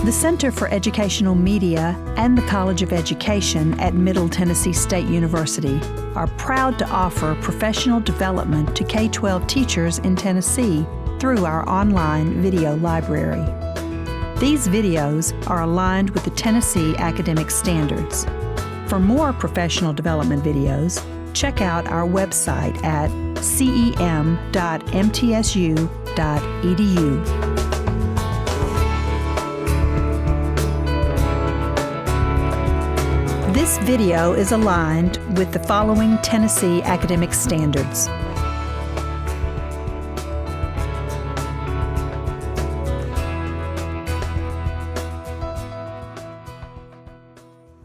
The Center for Educational Media and the College of Education at Middle Tennessee State University are proud to offer professional development to K-12 teachers in Tennessee through our online video library. These videos are aligned with the Tennessee academic standards. For more professional development videos, check out our website at cem.mtsu.edu. This video is aligned with the following Tennessee academic standards.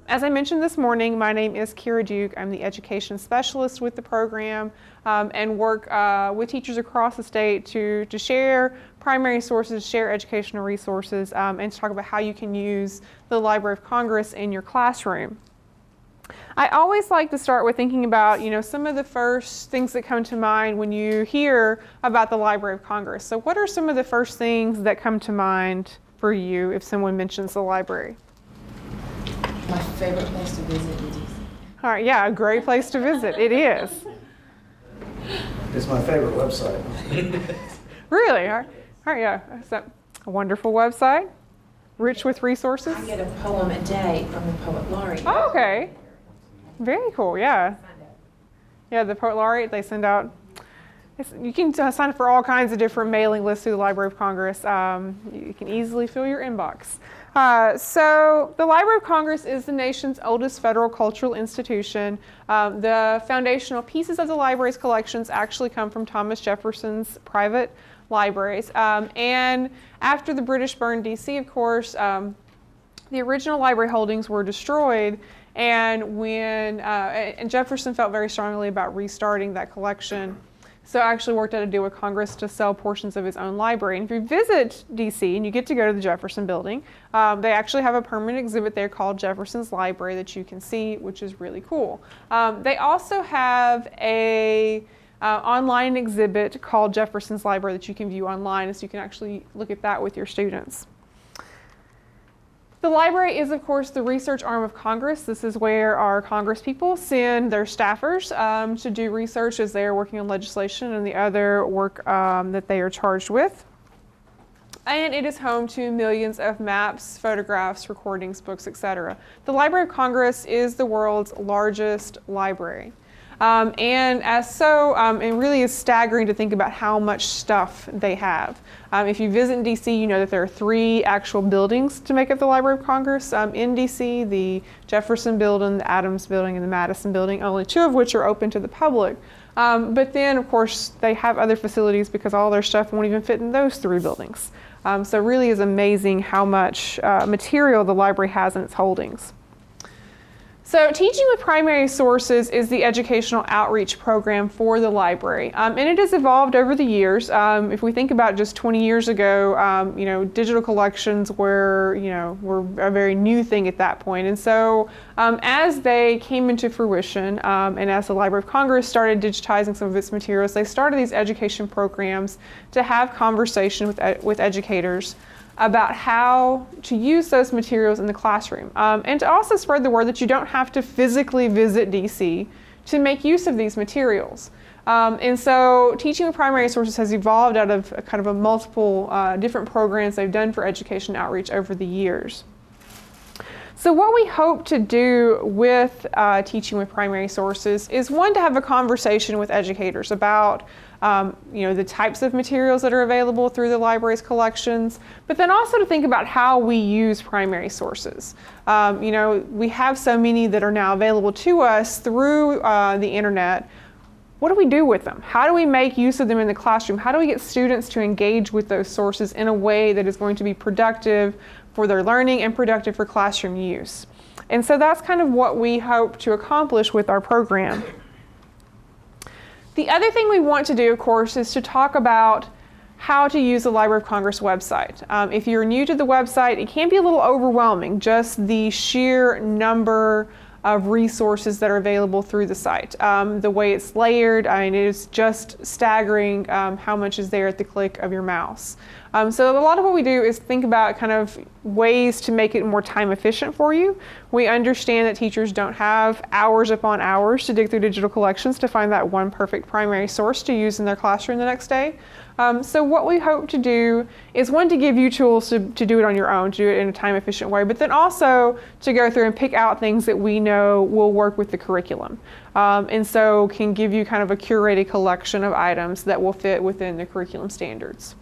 As I mentioned this morning, my name is Kira Duke. I'm the education specialist with the program and work with teachers across the state to share primary sources, share educational resources, and to talk about how you can use the Library of Congress in your classroom. I always like to start with thinking about, some of the first things that come to mind when you hear about the Library of Congress. So what are some of the first things that come to mind for you if someone mentions the library? My favorite place to visit in DC. All right, yeah, a great place to visit. It is. It's my favorite website. Really? All right, yeah. Is that a wonderful website? Rich with resources? I get a poem a day from the Poet Laureate. Oh, okay. Very cool, yeah. Yeah, the Poet Laureate, they send out, you can sign up for all kinds of different mailing lists through the Library of Congress. You can easily fill your inbox. So the Library of Congress is the nation's oldest federal cultural institution. The foundational pieces of the library's collections actually come from Thomas Jefferson's private libraries. And after the British burned DC, of course, the original library holdings were destroyed. And and Jefferson felt very strongly about restarting that collection. So actually worked out a deal with Congress to sell portions of his own library. And if you visit DC and you get to go to the Jefferson building, they actually have a permanent exhibit there called Jefferson's Library that you can see, which is really cool. They also have a online exhibit called Jefferson's Library that you can view online, so you can actually look at that with your students. The library is, of course, the research arm of Congress. This is where our Congress people send their staffers to do research as they are working on legislation and the other work that they are charged with. And it is home to millions of maps, photographs, recordings, books, etc. The Library of Congress is the world's largest library. And as so, it really is staggering to think about how much stuff they have. If you visit in DC, you know that there are 3 actual buildings to make up the Library of Congress in DC, the Jefferson Building, the Adams Building, and the Madison Building, only 2 of which are open to the public. But then, of course, they have other facilities because all their stuff won't even fit in those 3 buildings. So it really is amazing how much material the library has in its holdings. So Teaching with Primary Sources is the educational outreach program for the library, and it has evolved over the years. If we think about just 20 years ago, digital collections were a very new thing at that point. And so as they came into fruition, and as the Library of Congress started digitizing some of its materials, they started these education programs to have conversation with educators about how to use those materials in the classroom, and to also spread the word that you don't have to physically visit DC to make use of these materials. And so Teaching with Primary Sources has evolved out of kind of a multiple different programs they've done for education outreach over the years. So what we hope to do with Teaching with Primary Sources is, one, to have a conversation with educators about the types of materials that are available through the library's collections, but then also to think about how we use primary sources. We have so many that are now available to us through the internet. What do we do with them? How do we make use of them in the classroom? How do we get students to engage with those sources in a way that is going to be productive for their learning and productive for classroom use? And so that's kind of what we hope to accomplish with our program. The other thing we want to do, of course, is to talk about how to use the Library of Congress website. If you're new to the website, it can be a little overwhelming, just the sheer number of resources that are available through the site. The way it's layered, it is just staggering how much is there at the click of your mouse. So a lot of what we do is think about kind of ways to make it more time efficient for you. We understand that teachers don't have hours upon hours to dig through digital collections to find that one perfect primary source to use in their classroom the next day. So what we hope to do is, one, to give you tools to do it on your own, to do it in a time efficient way, but then also to go through and pick out things that we know will work with the curriculum. And so can give you kind of a curated collection of items that will fit within the curriculum standards.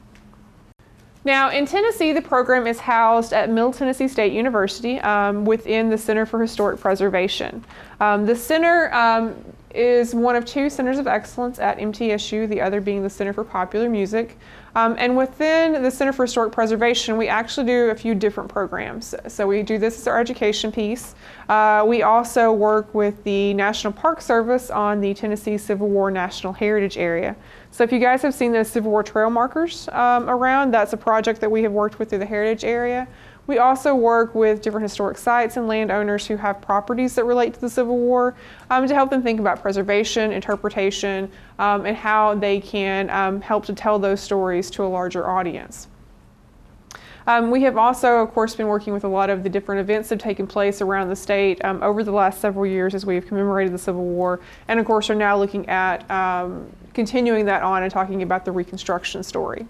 Now, in Tennessee, the program is housed at Middle Tennessee State University within the Center for Historic Preservation. The center is one of two centers of excellence at MTSU, the other being the Center for Popular Music. And within the Center for Historic Preservation, we actually do a few different programs. So we do this as our education piece. We also work with the National Park Service on the Tennessee Civil War National Heritage Area. So if you guys have seen those Civil War trail markers around, that's a project that we have worked with through the Heritage Area. We also work with different historic sites and landowners who have properties that relate to the Civil War to help them think about preservation, interpretation, and how they can help to tell those stories to a larger audience. We have also, of course, been working with a lot of the different events that have taken place around the state over the last several years as we have commemorated the Civil War, and of course are now looking at continuing that on and talking about the Reconstruction story.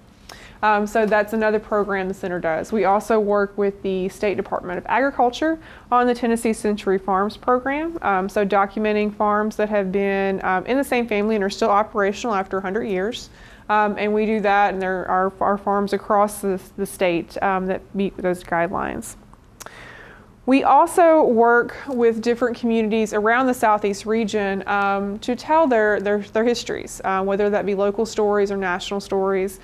So that's another program the center does. We also work with the State Department of Agriculture on the Tennessee Century Farms program, so documenting farms that have been in the same family and are still operational after 100 years. And we do that, and there are farms across the state that meet those guidelines. We also work with different communities around the Southeast region to tell their histories, whether that be local stories or national stories,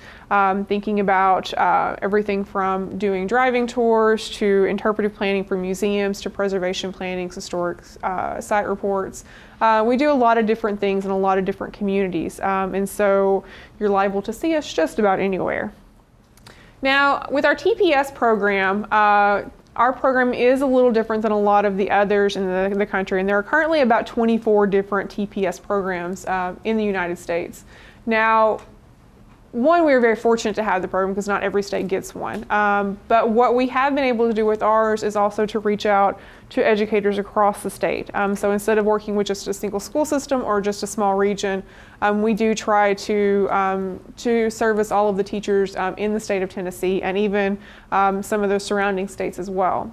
thinking about everything from doing driving tours to interpretive planning for museums to preservation planning, historic site reports. We do a lot of different things in a lot of different communities, and so you're liable to see us just about anywhere. Now, with our TPS program, our program is a little different than a lot of the others in the country, and there are currently about 24 different TPS programs in the United States. Now, one, we are very fortunate to have the program because not every state gets one. But what we have been able to do with ours is also to reach out to educators across the state. So instead of working with just a single school system or just a small region, we do try to service all of the teachers in the state of Tennessee and even some of those surrounding states as well.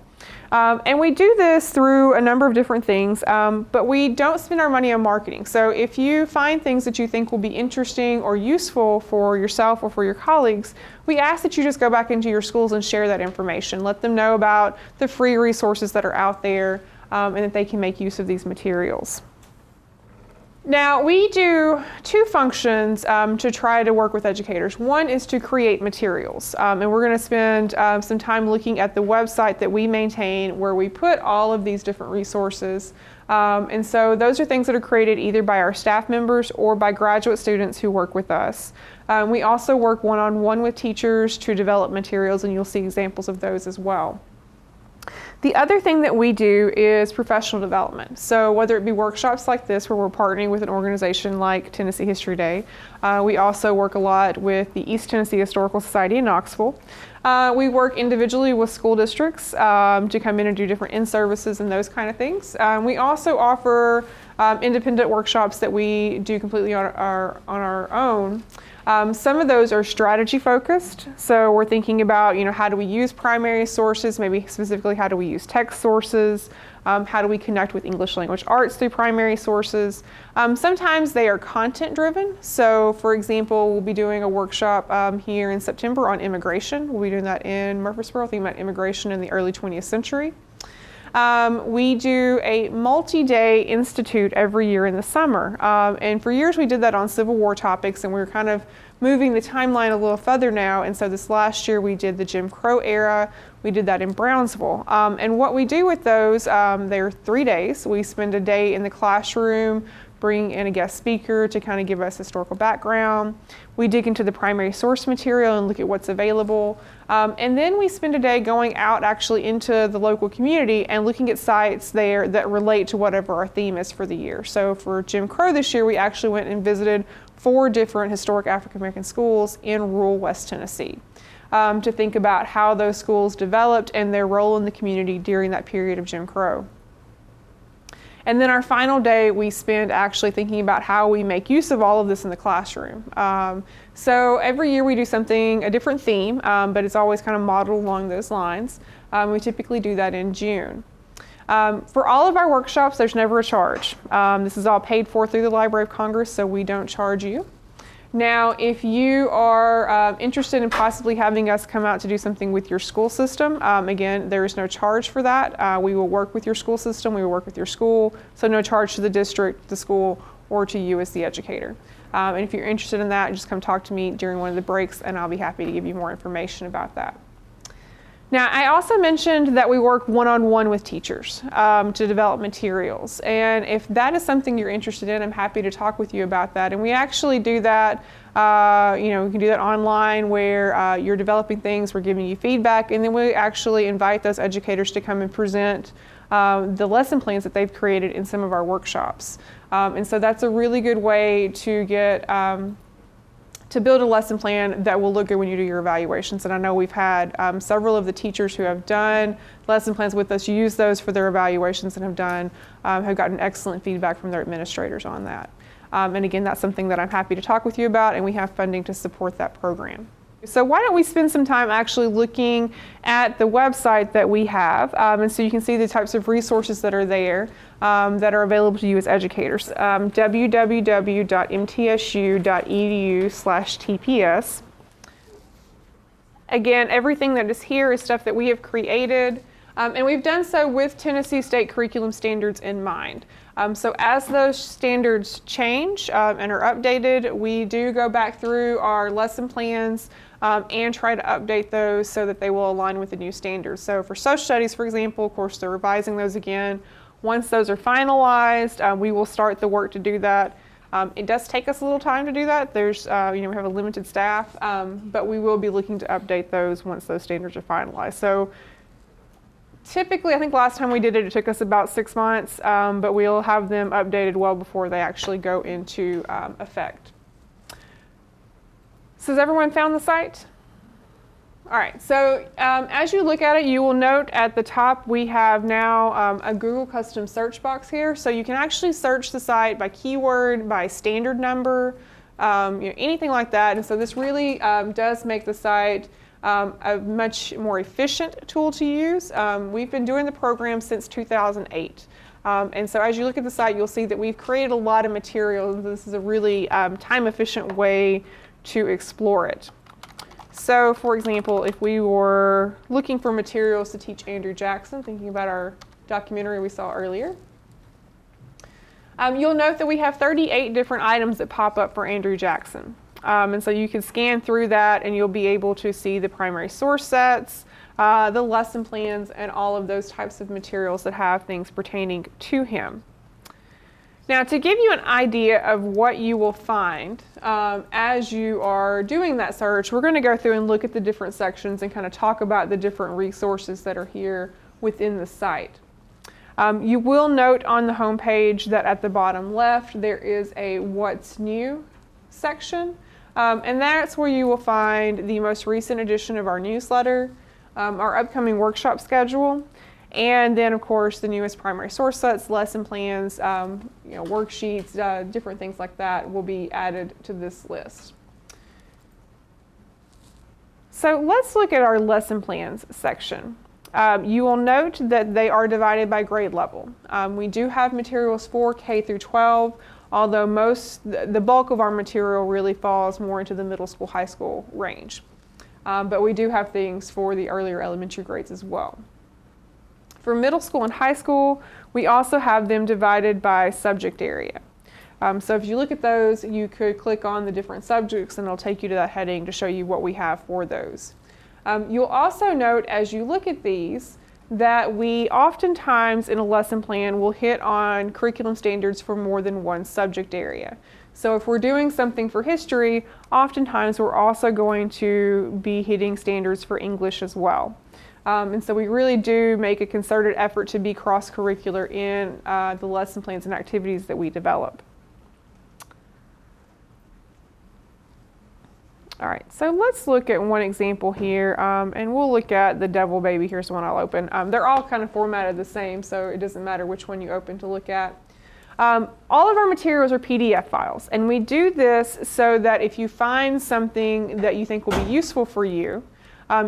And we do this through a number of different things, but we don't spend our money on marketing. So if you find things that you think will be interesting or useful for yourself or for your colleagues, we ask that you just go back into your schools and share that information. Let them know about the free resources that are out there and that they can make use of these materials. Now, we do two functions to try to work with educators. One is to create materials, and we're going to spend some time looking at the website that we maintain where we put all of these different resources. And so those are things that are created either by our staff members or by graduate students who work with us. We also work one-on-one with teachers to develop materials, and you'll see examples of those as well. The other thing that we do is professional development. So whether it be workshops like this where we're partnering with an organization like Tennessee History Day, we also work a lot with the East Tennessee Historical Society in Knoxville. We work individually with school districts to come in and do different in-services and those kind of things. We also offer independent workshops that we do completely on our own. Some of those are strategy focused, so we're thinking about, how do we use primary sources, maybe specifically how do we use text sources, how do we connect with English language arts through primary sources. Sometimes they are content driven, so for example, we'll be doing a workshop here in September on immigration. We'll be doing that in Murfreesboro, thinking about immigration in the early 20th century. We do a multi-day institute every year in the summer, and for years we did that on Civil War topics, and we're kind of moving the timeline a little further now, and so this last year we did the Jim Crow era. We did that in Brownsville, and what we do with those, they're 3 days. We spend a day in the classroom, bring in a guest speaker to kind of give us historical background. We dig into the primary source material and look at what's available. And then we spend a day going out actually into the local community and looking at sites there that relate to whatever our theme is for the year. So for Jim Crow this year, we actually went and visited 4 different historic African American schools in rural West Tennessee. to think about how those schools developed and their role in the community during that period of Jim Crow. And then our final day, we spend actually thinking about how we make use of all of this in the classroom. So every year we do a different theme, but it's always kind of modeled along those lines. We typically do that in June. For all of our workshops, there's never a charge. This is all paid for through the Library of Congress, so we don't charge you. Now, if you are interested in possibly having us come out to do something with your school system, again, there is no charge for that. We will work with your school system, we will work with your school, so no charge to the district, the school, or to you as the educator. And if you're interested in that, just come talk to me during one of the breaks and I'll be happy to give you more information about that. Now, I also mentioned that we work one-on-one with teachers to develop materials. And if that is something you're interested in, I'm happy to talk with you about that. And we actually do that, we can do that online where you're developing things, we're giving you feedback, and then we actually invite those educators to come and present the lesson plans that they've created in some of our workshops. And so that's a really good way to get to build a lesson plan that will look good when you do your evaluations. And I know we've had several of the teachers who have done lesson plans with us use those for their evaluations and have gotten excellent feedback from their administrators on that. And again, that's something that I'm happy to talk with you about, and we have funding to support that program. So why don't we spend some time actually looking at the website that we have, and so you can see the types of resources that are there that are available to you as educators. www.mtsu.edu/TPS. Again, everything that is here is stuff that we have created, and we've done so with Tennessee State curriculum standards in mind. So as those standards change and are updated, we do go back through our lesson plans and try to update those so that they will align with the new standards. So for social studies, for example, of course, they're revising those again. Once those are finalized, we will start the work to do that. It does take us a little time to do that. There's, we have a limited staff, but we will be looking to update those once those standards are finalized. So typically, I think last time we did it, it took us about 6 months, but we'll have them updated well before they actually go into effect. So has everyone found the site? All right, so as you look at it, you will note at the top we have now a Google custom search box here. So you can actually search the site by keyword, by standard number, anything like that. And so this really does make the site a much more efficient tool to use. We've been doing the program since 2008. And so as you look at the site, you'll see that we've created a lot of material. This is a really time-efficient way to explore it. So for example, if we were looking for materials to teach Andrew Jackson, thinking about our documentary we saw earlier, you'll note that we have 38 different items that pop up for Andrew Jackson. And so you can scan through that and you'll be able to see the primary source sets, the lesson plans, and all of those types of materials that have things pertaining to him. Now, to give you an idea of what you will find as you are doing that search, we're going to go through and look at the different sections and kind of talk about the different resources that are here within the site. You will note on the home page that at the bottom left there is a What's New section, and that's where you will find the most recent edition of our newsletter, our upcoming workshop schedule, and then of course the newest primary source sets, lesson plans, worksheets, different things like that will be added to this list. So let's look at our lesson plans section. You will note that they are divided by grade level. We do have materials for K through 12, although the bulk of our material really falls more into the middle school, high school range. But we do have things for the earlier elementary grades as well. For middle school and high school, we also have them divided by subject area. So if you look at those, you could click on the different subjects and it'll take you to that heading to show you what we have for those. You'll also note as you look at these that we oftentimes in a lesson plan will hit on curriculum standards for more than one subject area. So if we're doing something for history, oftentimes we're also going to be hitting standards for English as well. And so we really do make a concerted effort to be cross-curricular in the lesson plans and activities that we develop. All right, so let's look at one example here, and we'll look at the Devil Baby. Here's the one I'll open. They're all kind of formatted the same, so it doesn't matter which one you open to look at. All of our materials are PDF files, and we do this so that if you find something that you think will be useful for you,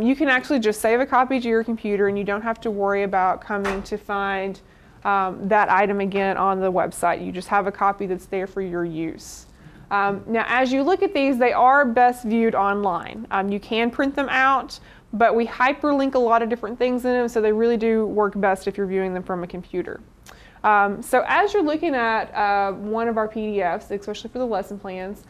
you can actually just save a copy to your computer, and you don't have to worry about coming to find that item again on the website. You just have a copy that's there for your use. Now, as you look at these, they are best viewed online. You can print them out, but we hyperlink a lot of different things in them, so they really do work best if you're viewing them from a computer. So as you're looking at one of our PDFs, especially for the lesson plans,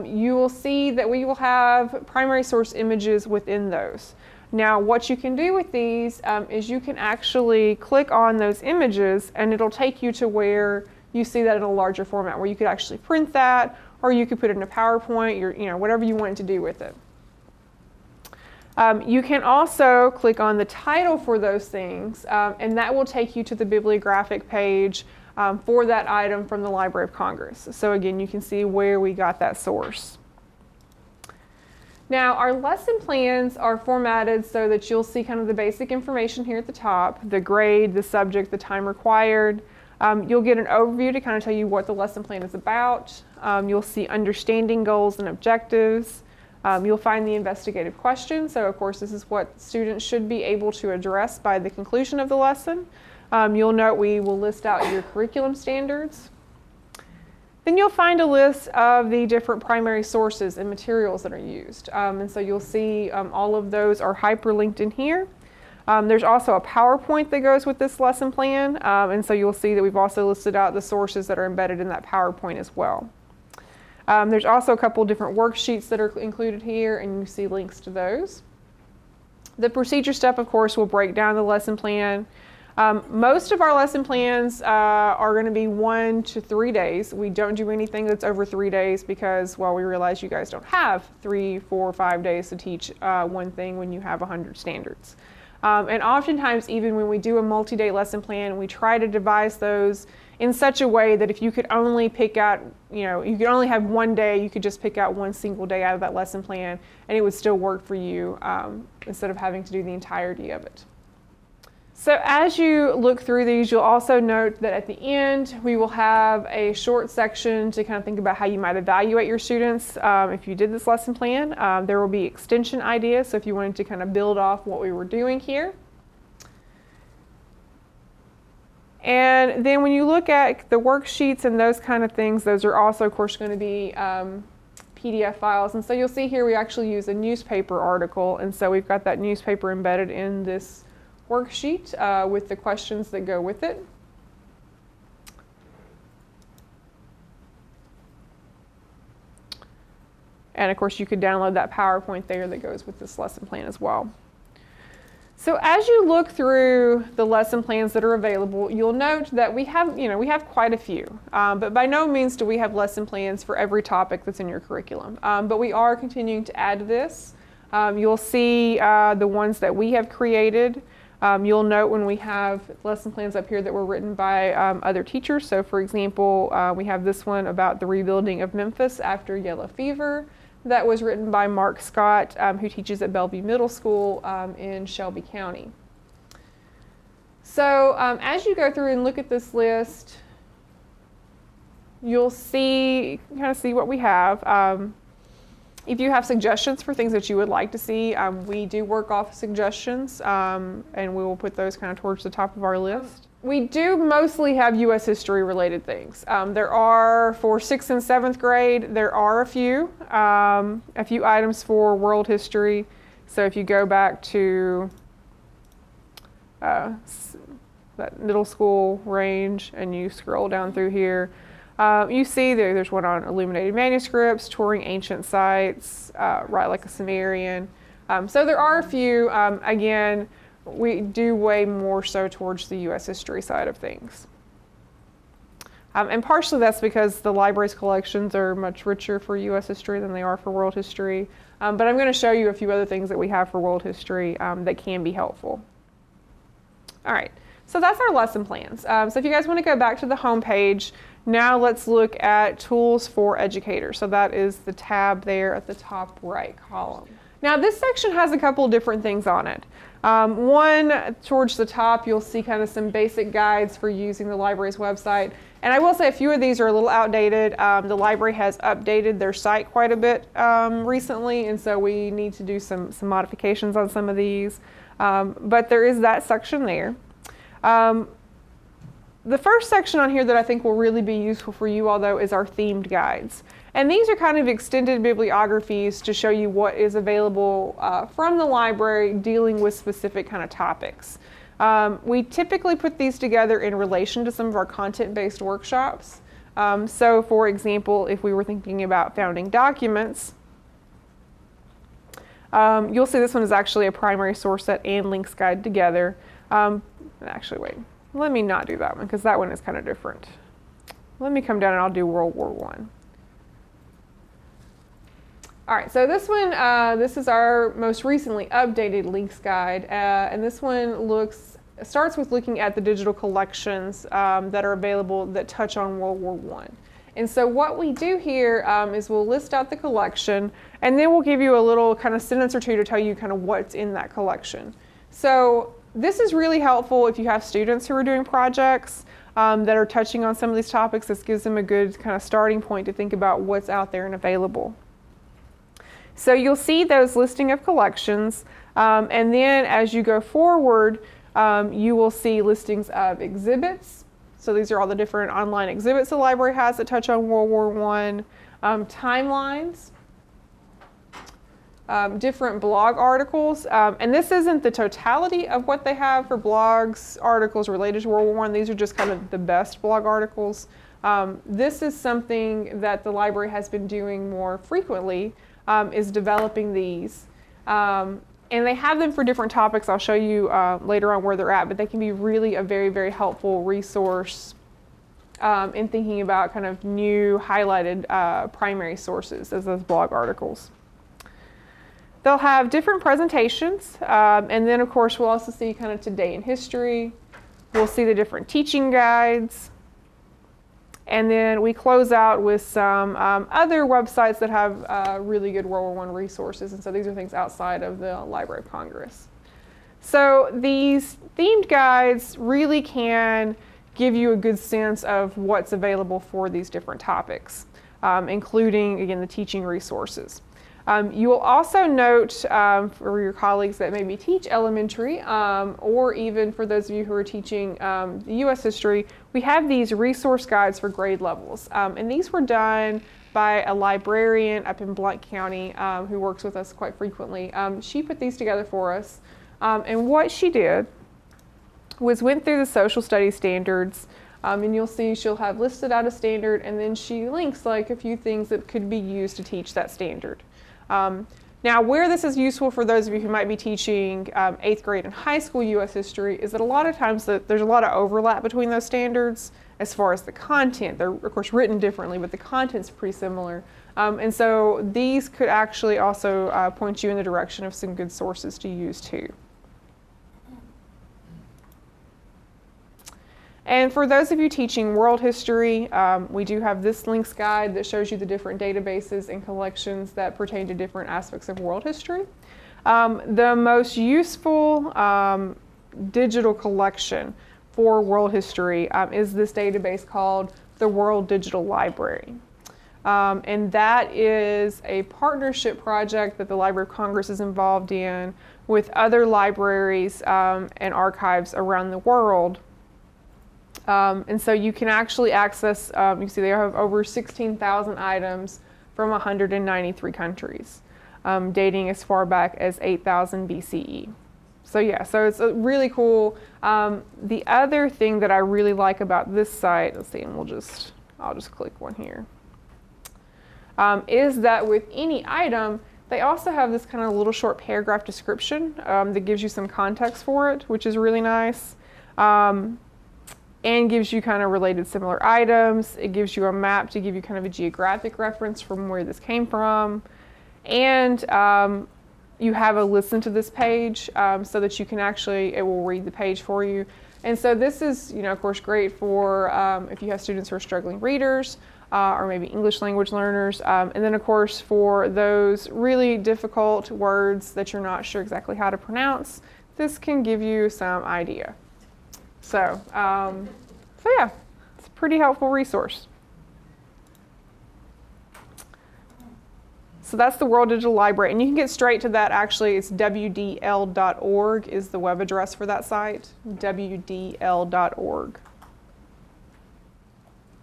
you will see that we will have primary source images within those. Now, what you can do with these is you can actually click on those images, and it'll take you to where you see that in a larger format, where you could actually print that, or you could put it in a PowerPoint, whatever you want to do with it. You can also click on the title for those things, and that will take you to the bibliographic page for that item from the Library of Congress. So again, you can see where we got that source. Now, our lesson plans are formatted so that you'll see kind of the basic information here at the top, the grade, the subject, the time required. You'll get an overview to kind of tell you what the lesson plan is about. You'll see understanding goals and objectives. You'll find the investigative questions. So, of course, this is what students should be able to address by the conclusion of the lesson. You'll note we will list out your curriculum standards. Then you'll find a list of the different primary sources and materials that are used. And so you'll see all of those are hyperlinked in here. There's also a PowerPoint that goes with this lesson plan. And so you'll see that we've also listed out the sources that are embedded in that PowerPoint as well. There's also a couple different worksheets that are included here, and you see links to those. The procedure step, of course, will break down the lesson plan. Most of our lesson plans are going to be 1 to 3 days. We don't do anything that's over 3 days because, well, we realize you guys don't have 3, 4, 5 days to teach one thing when you have 100 standards. And oftentimes, even when we do a multi-day lesson plan, we try to devise those in such a way that if you could only pick out, you could only have 1 day, you could just pick out one single day out of that lesson plan, and it would still work for you instead of having to do the entirety of it. So as you look through these, you'll also note that at the end, we will have a short section to kind of think about how you might evaluate your students if you did this lesson plan. There will be extension ideas, so if you wanted to kind of build off what we were doing here. And then when you look at the worksheets and those kind of things, those are also, of course, going to be PDF files. And so you'll see here we actually use a newspaper article, and so we've got that newspaper embedded in this worksheet with the questions that go with it. And of course you could download that PowerPoint there that goes with this lesson plan as well. So as you look through the lesson plans that are available, you'll note that we have quite a few, but by no means do we have lesson plans for every topic that's in your curriculum. But we are continuing to add to this. You'll see the ones that we have created. You'll note when we have lesson plans up here that were written by other teachers. So for example, we have this one about the rebuilding of Memphis after yellow fever. That was written by Mark Scott, who teaches at Bellevue Middle School in Shelby County. So as you go through and look at this list, you'll kind of see what we have. If you have suggestions for things that you would like to see, we do work off suggestions, and we will put those kind of towards the top of our list. We do mostly have U.S. history related things. There are, for 6th and 7th grade, there are a few items for world history. So if you go back to that middle school range and you scroll down through here, you see there's one on illuminated manuscripts, touring ancient sites, Write Like a Sumerian. So there are a few. Again, we do way more so towards the U.S. history side of things. And partially that's because the library's collections are much richer for U.S. history than they are for world history. But I'm going to show you a few other things that we have for world history that can be helpful. All right, So that's our lesson plans. So if you guys want to go back to the home page, now let's look at tools for educators. So that is the tab there at the top right column. Now this section has a couple different things on it. One, towards the top, you'll see kind of some basic guides for using the library's website. And I will say a few of these are a little outdated. The library has updated their site quite a bit recently, and so we need to do some modifications on some of these. But there is that section there. The first section on here that I think will really be useful for you all, though, is our themed guides. And these are kind of extended bibliographies to show you what is available from the library dealing with specific kind of topics. We typically put these together in relation to some of our content-based workshops. So for example, if we were thinking about founding documents, you'll see this one is actually a primary source set and links guide together. Actually, wait, let me not do that one because that one is kind of different. Let me come down and I'll do World War I. All right, so this one, this is our most recently updated links guide, and this one starts with looking at the digital collections that are available that touch on World War I. And so what we do here is we'll list out the collection, and then we'll give you a little kind of sentence or two to tell you kind of what's in that collection. So this is really helpful if you have students who are doing projects that are touching on some of these topics. This gives them a good kind of starting point to think about what's out there and available. So you'll see those listing of collections, and then as you go forward, you will see listings of exhibits. So these are all the different online exhibits the library has that touch on World War I, timelines, different blog articles, and this isn't the totality of what they have for blogs, articles related to World War I. These are just kind of the best blog articles. This is something that the library has been doing more frequently, is developing these. And they have them for different topics. I'll show you later on where they're at, but they can be really a very, very helpful resource in thinking about kind of new highlighted primary sources as those blog articles. They'll have different presentations, and then of course we'll also see kind of today in history. We'll see the different teaching guides. And then we close out with some other websites that have really good World War I resources. And so these are things outside of the Library of Congress. So these themed guides really can give you a good sense of what's available for these different topics, including, again, the teaching resources. You will also note for your colleagues that maybe teach elementary, or even for those of you who are teaching the U.S. history, we have these resource guides for grade levels. And these were done by a librarian up in Blount County who works with us quite frequently. She put these together for us. And what she did was went through the social studies standards, and you'll see she'll have listed out a standard, and then she links like a few things that could be used to teach that standard. Now, where this is useful for those of you who might be teaching 8th grade and high school U.S. history is that a lot of times there's a lot of overlap between those standards as far as the content. They're, of course, written differently, but the content's pretty similar. And so these could actually also point you in the direction of some good sources to use too. And for those of you teaching world history, we do have this links guide that shows you the different databases and collections that pertain to different aspects of world history. The most useful digital collection for world history is this database called the World Digital Library. And that is a partnership project that the Library of Congress is involved in with other libraries and archives around the world. And so you can actually access, you can see they have over 16,000 items from 193 countries, dating as far back as 8,000 BCE. So yeah, so it's really cool. The other thing that I really like about this site, let's see, and I'll just click one here, is that with any item, they also have this kind of little short paragraph description that gives you some context for it, which is really nice. And gives you kind of related similar items. It gives you a map to give you kind of a geographic reference from where this came from. And you have a listen to this page so that you can actually, it will read the page for you. And so this is, of course, great for if you have students who are struggling readers or maybe English language learners. And then, of course, for those really difficult words that you're not sure exactly how to pronounce, this can give you some idea. So yeah, it's a pretty helpful resource. So that's the World Digital Library, and you can get straight to that. Actually, it's wdl.org is the web address for that site, wdl.org.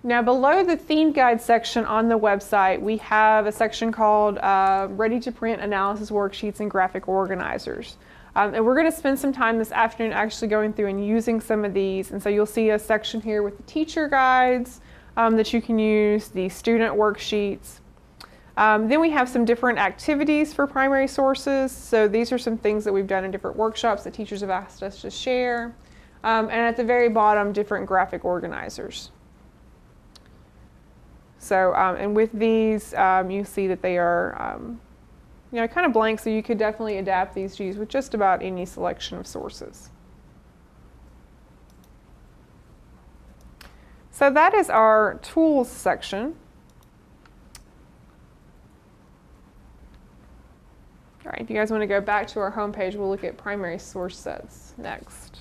Now, below the theme guide section on the website, we have a section called Ready to Print Analysis Worksheets and Graphic Organizers. And we're going to spend some time this afternoon actually going through and using some of these. And so you'll see a section here with the teacher guides that you can use, the student worksheets. Then we have some different activities for primary sources. So these are some things that we've done in different workshops that teachers have asked us to share. And at the very bottom, different graphic organizers. So, and with these, you see that they are, kind of blank, so you could definitely adapt these to use with just about any selection of sources. So that is our tools section. All right, if you guys want to go back to our home page, we'll look at primary source sets next.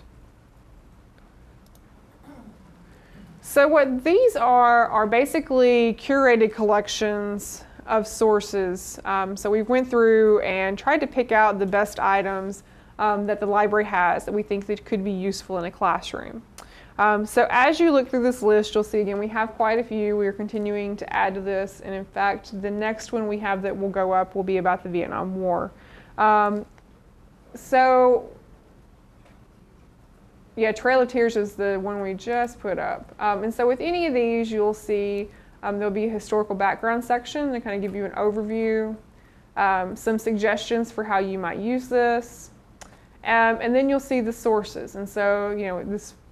So what these are basically curated collections of sources. So we went through and tried to pick out the best items that the library has that we think that could be useful in a classroom. So as you look through this list, you'll see again we have quite a few. We are continuing to add to this, and in fact the next one we have that will go up will be about the Vietnam War. Yeah, Trail of Tears is the one we just put up. And so with any of these, you'll see there'll be a historical background section to kind of give you an overview, some suggestions for how you might use this, and then you'll see the sources. And so,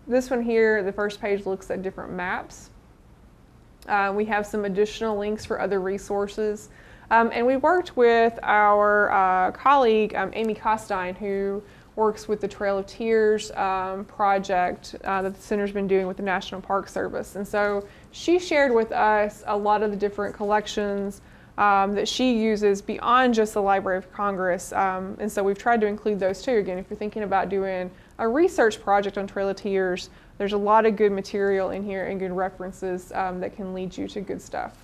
this one here, the first page looks at different maps. We have some additional links for other resources. And we worked with our colleague, Amy Costine, who works with the Trail of Tears project that the center's been doing with the National Park Service. And so she shared with us a lot of the different collections that she uses beyond just the Library of Congress. And so we've tried to include those too. Again, if you're thinking about doing a research project on Trail of Tears, there's a lot of good material in here and good references that can lead you to good stuff.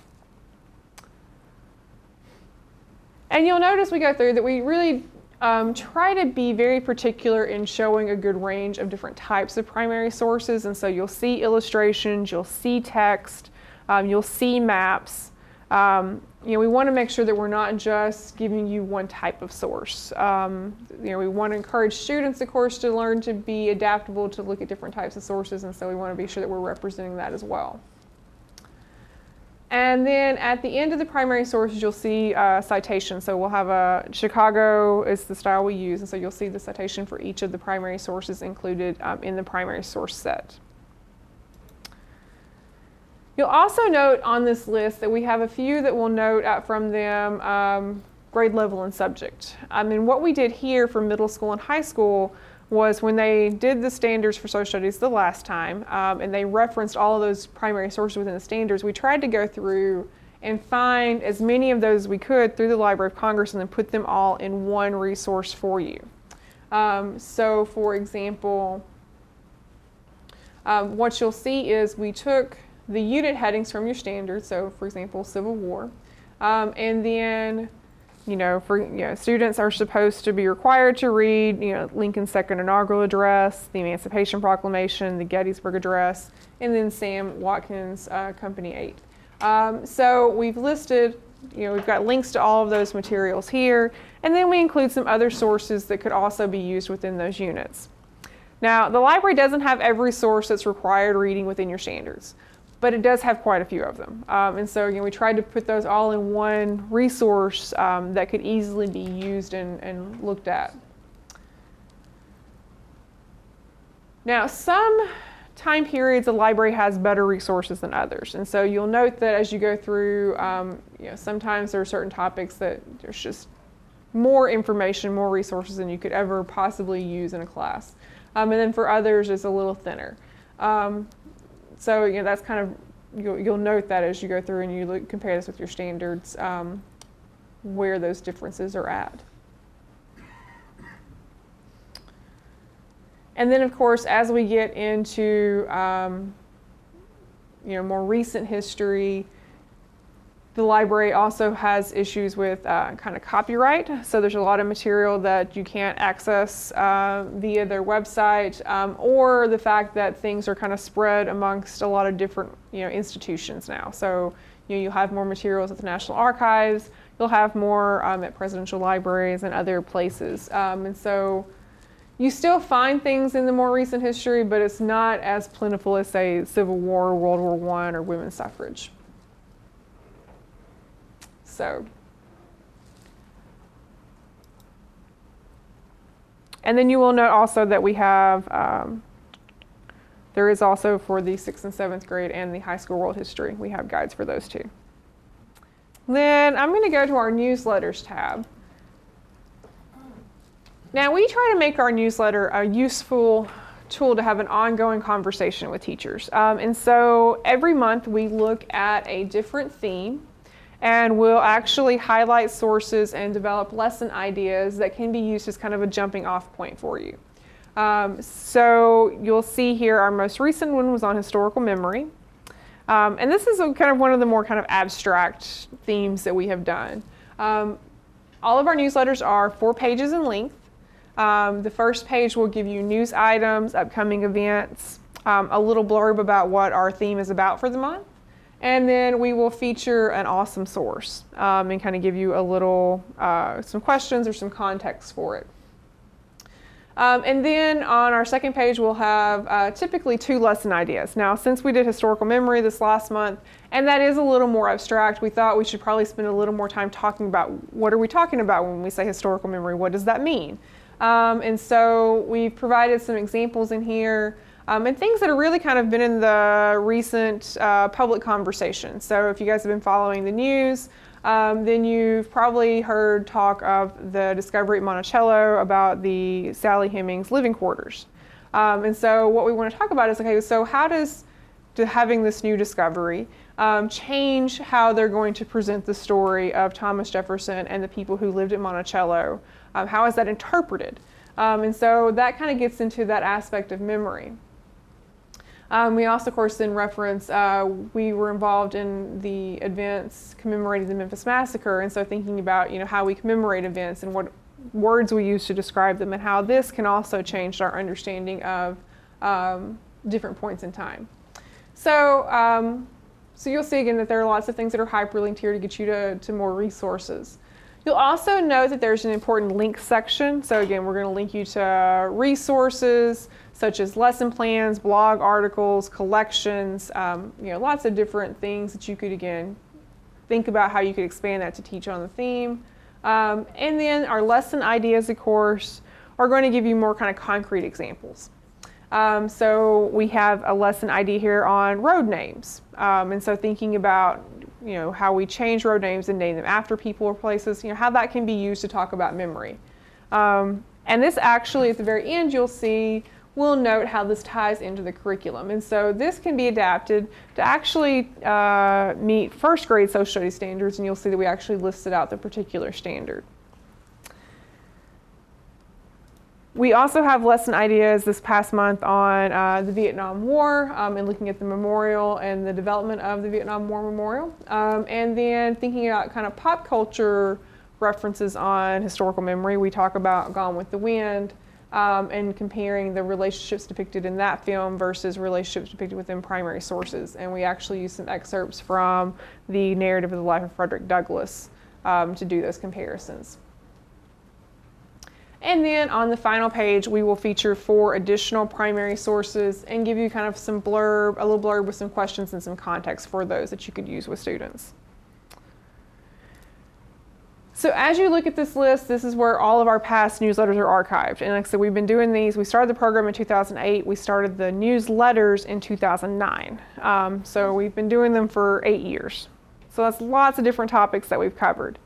And you'll notice we go through that we really try to be very particular in showing a good range of different types of primary sources. And so you'll see illustrations, you'll see text, you'll see maps. We want to make sure that we're not just giving you one type of source. We want to encourage students, of course, to learn to be adaptable, to look at different types of sources, and so we want to be sure that we're representing that as well. And then at the end of the primary sources, you'll see citations. So we'll have a Chicago is the style we use, and so you'll see the citation for each of the primary sources included in the primary source set. You'll also note on this list that we have a few that we'll note out from them grade level and subject. And what we did here for middle school and high school was when they did the standards for social studies the last time, and they referenced all of those primary sources within the standards, we tried to go through and find as many of those as we could through the Library of Congress and then put them all in one resource for you. So for example, what you'll see is we took the unit headings from your standards, so for example, Civil War, and then students are supposed to be required to read, Lincoln's second inaugural address, the Emancipation Proclamation, the Gettysburg Address, and then Sam Watkins' Company 8. So we've listed, we've got links to all of those materials here, and then we include some other sources that could also be used within those units. Now, the library doesn't have every source that's required reading within your standards, but it does have quite a few of them. And so we tried to put those all in one resource that could easily be used and looked at. Now, some time periods the library has better resources than others. And so you'll note that as you go through, sometimes there are certain topics that there's just more information, more resources than you could ever possibly use in a class. and then for others it's a little thinner. So you know, that's kind of, you'll note that as you go through and you compare this with your standards, where those differences are at. And then of course, as we get into you know, more recent history, the library also has issues with kind of copyright. So there's a lot of material that you can't access via their website, or the fact that things are kind of spread amongst a lot of different, you know, institutions now. So you know, you'll have more materials at the National Archives, you'll have more at presidential libraries and other places. And so you still find things in the more recent history, but it's not as plentiful as, say, Civil War, World War I, or women's suffrage. So, and then you will note also that we have, there is also for the 6th and 7th grade and the high school world history, we have guides for those too. Then I'm going to go to our newsletters tab. Now we try to make our newsletter a useful tool to have an ongoing conversation with teachers. And so every month we look at a different theme, and we'll actually highlight sources and develop lesson ideas that can be used as kind of a jumping off point for you. So you'll see here our most recent one was on historical memory. And this is kind of one of the more kind of abstract themes that we have done. All of our newsletters are 4 pages in length. The first page will give you news items, upcoming events, a little blurb about what our theme is about for the month. And then we will feature an awesome source and kind of give you a little, some questions or some context for it. And then on our second page, we'll have typically 2 lesson ideas. Now, since we did historical memory this last month, and that is a little more abstract, we thought we should probably spend a little more time talking about what are we talking about when we say historical memory? What does that mean? And so we've provided some examples in here. And things that have really kind of been in the recent public conversation. So if you guys have been following the news, then you've probably heard talk of the discovery at Monticello about the Sally Hemings living quarters. And so what we want to talk about is, okay, so how does having this new discovery change how they're going to present the story of Thomas Jefferson and the people who lived at Monticello? How is that interpreted? And so that kind of gets into that aspect of memory. We also, of course, then reference, we were involved in the events commemorating the Memphis Massacre, and so thinking about, you know, how we commemorate events and what words we use to describe them, and how this can also change our understanding of different points in time. So, so you'll see again that there are lots of things that are hyperlinked here to get you to more resources. You'll also note that there's an important links section. So again, we're going to link you to resources such as lesson plans, blog articles, collections, you know, lots of different things that you could, again, think about how you could expand that to teach on the theme. And then our lesson ideas, of course, are going to give you more kind of concrete examples. So we have a lesson idea here on road names. And so thinking about, you know, how we change road names and name them after people or places, you know, how that can be used to talk about memory. And this actually, at the very end, you'll see, we'll note how this ties into the curriculum. And so this can be adapted to actually meet first grade social studies standards, and you'll see that we actually listed out the particular standard. We also have lesson ideas this past month on the Vietnam War and looking at the memorial and the development of the Vietnam War Memorial. And then thinking about kind of pop culture references on historical memory. We talk about Gone with the Wind and comparing the relationships depicted in that film versus relationships depicted within primary sources. And we actually use some excerpts from the narrative of the life of Frederick Douglass to do those comparisons. And then on the final page, we will feature 4 additional primary sources and give you kind of some blurb, a little blurb with some questions and some context for those that you could use with students. So as you look at this list, this is where all of our past newsletters are archived. And like I said, we've been doing these. We started the program in 2008. We started the newsletters in 2009. So we've been doing them for 8 years. So that's lots of different topics that we've covered.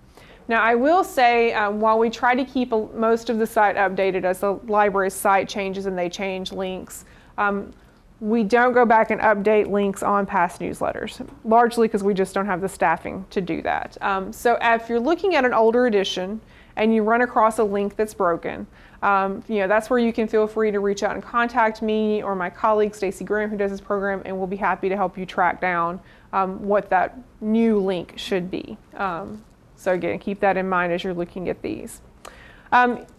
Now, I will say, while we try to keep most of the site updated as the library's site changes and they change links, we don't go back and update links on past newsletters, largely because we just don't have the staffing to do that. So if you're looking at an older edition and you run across a link that's broken, that's where you can feel free to reach out and contact me or my colleague Stacy Graham, who does this program, and we'll be happy to help you track down what that new link should be. So again, keep that in mind as you're looking at these.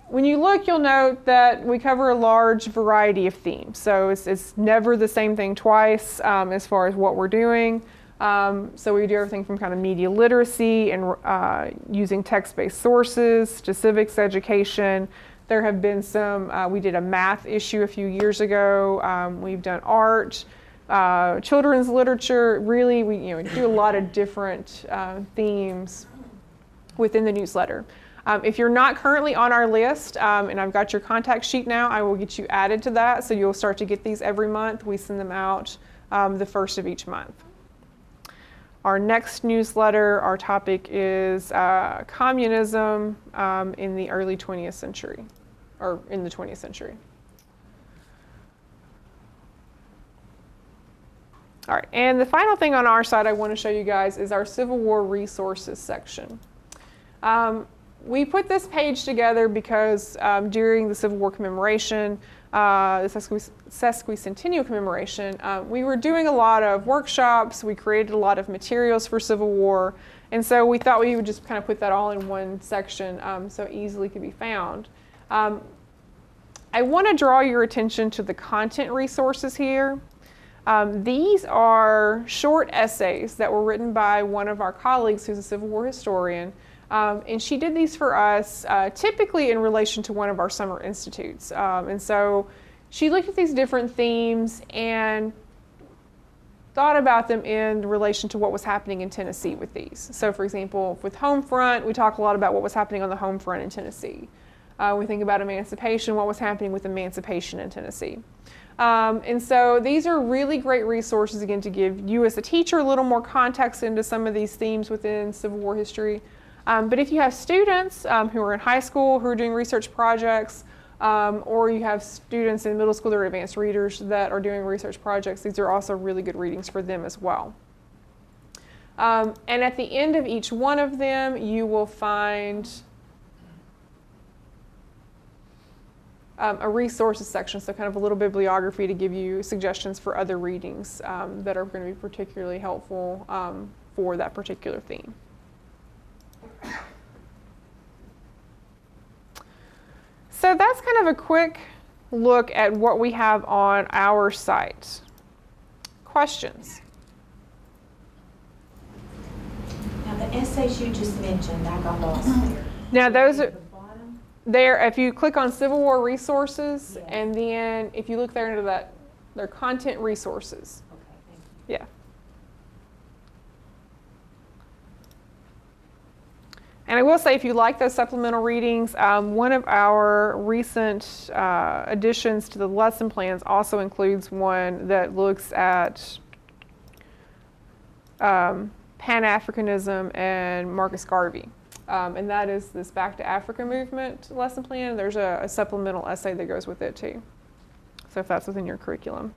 When you look, you'll note that we cover a large variety of themes. So it's never the same thing twice as far as what we're doing. So we do everything from kind of media literacy and using text-based sources to civics education. There have been some, we did a math issue a few years ago. We've done art, children's literature. Really, we do a lot of different themes within the newsletter. If you're not currently on our list, and I've got your contact sheet now, I will get you added to that, so you'll start to get these every month. We send them out the first of each month. Our next newsletter, our topic is communism in the early 20th century, or in the 20th century. All right, and the final thing on our side I want to show you guys is our Civil War resources section. We put this page together because during the Civil War commemoration, the sesquicentennial commemoration, we were doing a lot of workshops, we created a lot of materials for Civil War, and so we thought we would just kind of put that all in one section so easily could be found. I want to draw your attention to the content resources here. These are short essays that were written by one of our colleagues who's a Civil War historian. And she did these for us typically in relation to one of our summer institutes. And so she looked at these different themes and thought about them in relation to what was happening in Tennessee with these. So for example, with home front, we talk a lot about what was happening on the home front in Tennessee. We think about emancipation, what was happening with emancipation in Tennessee. And so these are really great resources, again, to give you as a teacher a little more context into some of these themes within Civil War history. But if you have students who are in high school who are doing research projects, or you have students in middle school that are advanced readers that are doing research projects, these are also really good readings for them as well. And at the end of each one of them, you will find a resources section, so kind of a little bibliography to give you suggestions for other readings that are going to be particularly helpful for that particular theme. So that's kind of a quick look at what we have on our site. Questions? Now the essays you just mentioned, I got lost there. Now those are At the bottom? there. If you click on Civil War resources, Yes. and then if you look there into that, their content resources. Okay, thank you. Yeah. And I will say, if you like those supplemental readings, one of our recent additions to the lesson plans also includes one that looks at Pan-Africanism and Marcus Garvey. And that is this Back to Africa movement lesson plan. There's a supplemental essay that goes with it too. So if that's within your curriculum.